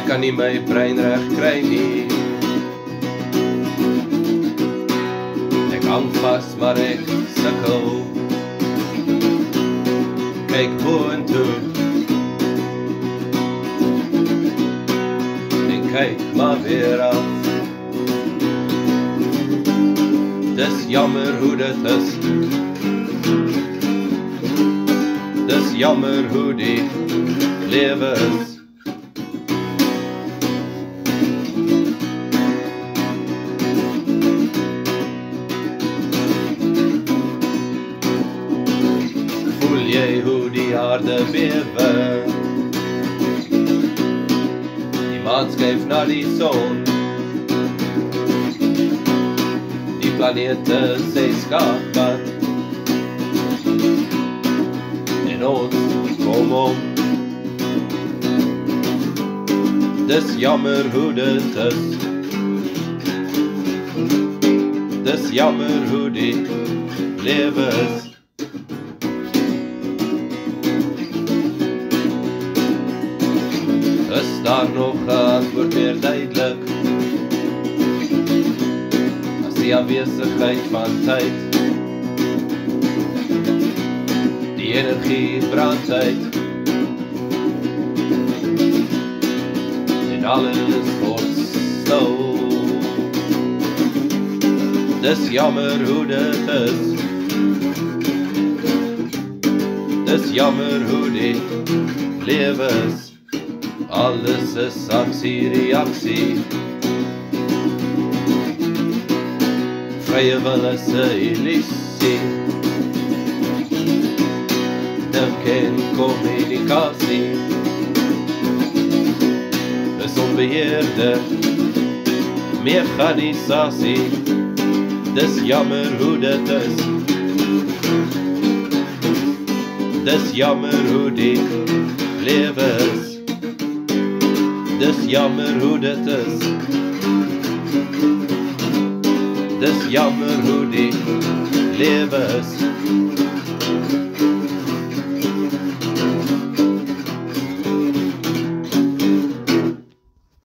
kan nie my brein reg kry nie. Ek hang vas, maar ek sukkel. Kyk vorentoe en kyk maar weer af. Dis jammer hoe dit is. Dis jammer hoe die lewe is. Voel jy hoe die aarde bewe? Die maan skuif na die son. Die planete sê skaapgat. En ons kom om. Dis jammer hoe dit is. Dis jammer hoe die lewe is. Is daar nog 'n antwoord meer duidelik as die afwesigheid van tyd? Die energie brand uit en alles word stil. Dis jammer hoe dit is. Dis jammer hoe die lewe is. Alles is aksie, reaksie. Vrye wil is 'n illusie. Dink en kommunikasie is onbeheerde mechanisasie. Dis jammer hoe dit is. Dis jammer hoe die lewe is. Dis jammer hoe dit is. Dis jammer hoe die lewe is.